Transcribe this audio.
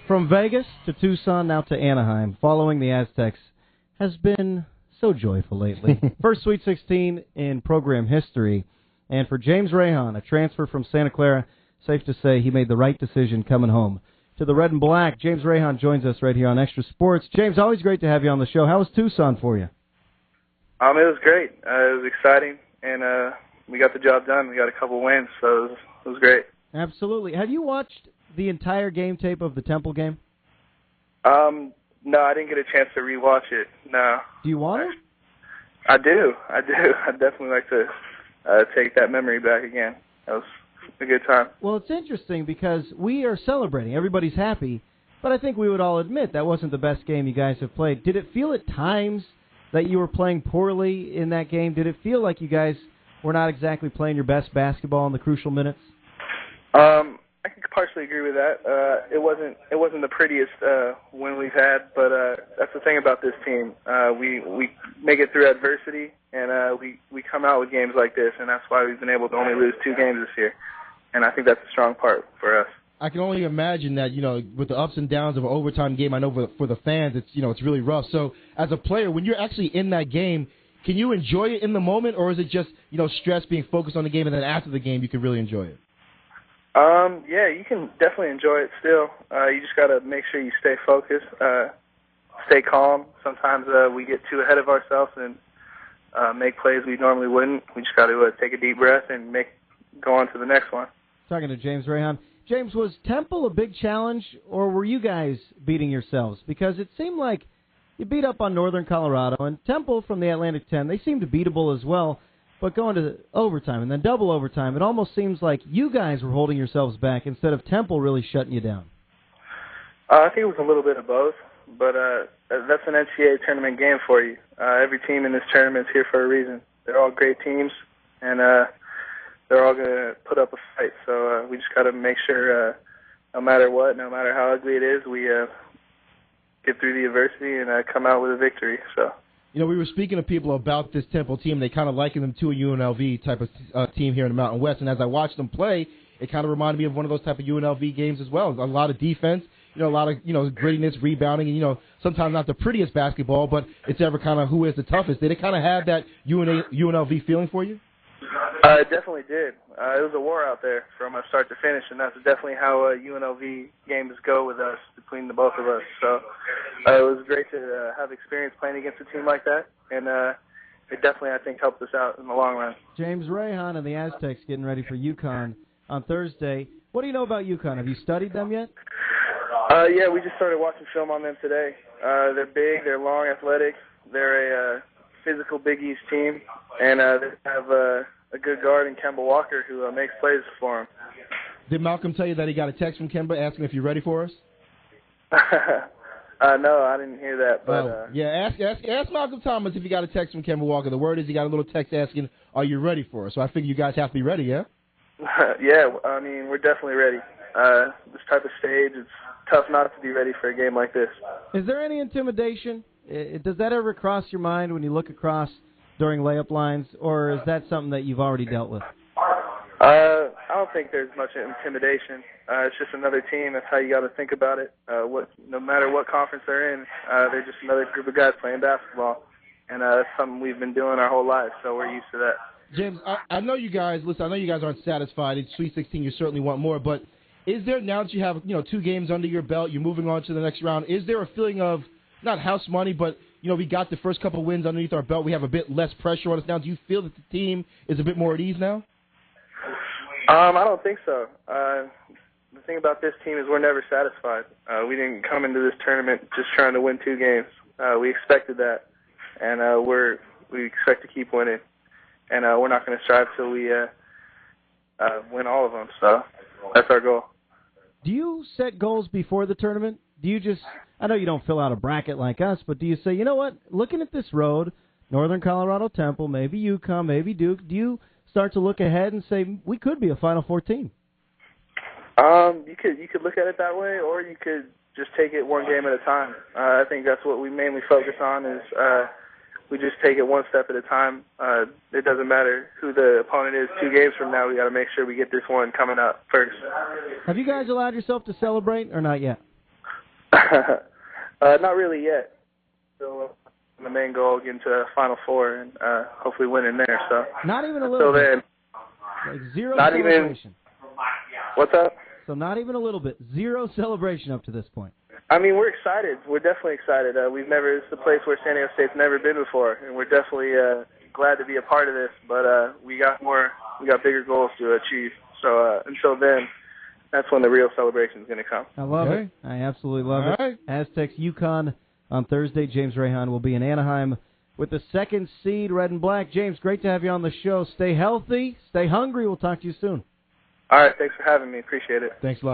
From Vegas to Tucson, now to Anaheim, following the Aztecs has been so joyful lately. First Sweet 16 in program history. And for James Rahon, a transfer from Santa Clara, safe to say he made the right decision coming home to the Red and Black. James Rahon joins us right here on Extra Sports. James, always great to have you on the show. How was Tucson for you? It was great. It was exciting, and we got the job done. We got a couple wins, so it was great. Absolutely. Have you watched the entire game tape of the Temple game? No, I didn't get a chance to rewatch it. No. Do you want to? I do. I'd definitely like to take that memory back again. That was a good time. Well, it's interesting because we are celebrating. Everybody's happy, but I think we would all admit that wasn't the best game you guys have played. Did it feel at times that you were playing poorly in that game? Did it feel like you guys were not exactly playing your best basketball in the crucial minutes? I can partially agree with that. It wasn't the prettiest win we've had, but that's the thing about this team. We make it through adversity, and we come out with games like this, and that's why we've been able to only lose 2 games this year. And I think that's a strong part for us. I can only imagine that, with the ups and downs of an overtime game, I know for the fans, it's really rough. So as a player, when you're actually in that game, can you enjoy it in the moment, or is it just, stress being focused on the game, and then after the game you can really enjoy it? Yeah, you can definitely enjoy it still. You just got to make sure you stay focused, stay calm. Sometimes we get too ahead of ourselves and make plays we normally wouldn't. We just got to take a deep breath and go on to the next one. Talking to James Rahon. James, was Temple a big challenge, or were you guys beating yourselves? Because it seemed like you beat up on Northern Colorado, and Temple from the Atlantic 10, they seemed beatable as well. But going to overtime and then double overtime, it almost seems like you guys were holding yourselves back instead of Temple really shutting you down. I think it was a little bit of both, but that's an NCAA tournament game for you. Every team in this tournament is here for a reason. They're all great teams, and they're all going to put up a fight. So we just got to make sure, no matter what, no matter how ugly it is, we get through the adversity and come out with a victory. So. We were speaking to people about this Temple team. They kind of liken them to a UNLV type of team here in the Mountain West. And as I watched them play, it kind of reminded me of one of those type of UNLV games as well. A lot of defense, a lot of grittiness, rebounding, and sometimes not the prettiest basketball, but it's ever kind of who is the toughest. Did it kind of have that UNLV feeling for you? It definitely did. It was a war out there from start to finish, and that's definitely how UNLV games go with us, between the both of us. So it was great to have experience playing against a team like that, and it definitely, I think, helped us out in the long run. James Rahon and the Aztecs getting ready for UConn on Thursday. What do you know about UConn? Have you studied them yet? Yeah, we just started watching film on them today. They're big, they're long, athletic. They're a physical Big East team, and they have a good guard in Kemba Walker who makes plays for him. Did Malcolm tell you that he got a text from Kemba asking if you're ready for us? No, I didn't hear that. But yeah, ask Malcolm Thomas if he got a text from Kemba Walker. The word is he got a little text asking, "Are you ready for us?" So I figure you guys have to be ready, yeah? Yeah, I mean, we're definitely ready. This type of stage, it's tough not to be ready for a game like this. Is there any intimidation? Does that ever cross your mind when you look across during layup lines, or is that something that you've already dealt with? I don't think there's much intimidation. It's just another team. That's how you got to think about it. No matter what conference they're in, they're just another group of guys playing basketball, and that's something we've been doing our whole lives, so we're used to that. James, I know you guys. Listen, I know you guys aren't satisfied. In Sweet 16, you certainly want more. But is there, now that you have 2 games under your belt, you're moving on to the next round, is there a feeling of not house money, but we got the first couple wins underneath our belt. We have a bit less pressure on us now. Do you feel that the team is a bit more at ease now? I don't think so. The thing about this team is we're never satisfied. We didn't come into this tournament just trying to win 2 games. We expected that, and we expect to keep winning. And we're not going to strive till we win all of them. So that's our goal. Do you set goals before the tournament? Do you just, I know you don't fill out a bracket like us, but do you say, you know what, looking at this road, Northern Colorado, Temple, maybe UConn, maybe Duke, do you start to look ahead and say, we could be a Final Four team? You could look at it that way, or you could just take it one game at a time. I think that's what we mainly focus on is we just take it one step at a time. It doesn't matter who the opponent is 2 games from now. We got to make sure we get this one coming up first. Have you guys allowed yourself to celebrate or not yet? Not really yet. Still the main goal, getting to the Final Four and hopefully winning there. So not even a little bit. Like zero not celebration. Even. What's up? So not even a little bit. Zero celebration up to this point. I mean, we're excited. We're definitely excited. It's a place where San Diego State's never been before, and we're definitely glad to be a part of this. But we got bigger goals to achieve. So until then, that's when the real celebration is going to come. I love it. I absolutely love it. Aztecs UConn on Thursday. James Rahon will be in Anaheim with the 2nd seed, Red and Black. James, great to have you on the show. Stay healthy. Stay hungry. We'll talk to you soon. All right. Thanks for having me. Appreciate it. Thanks a lot.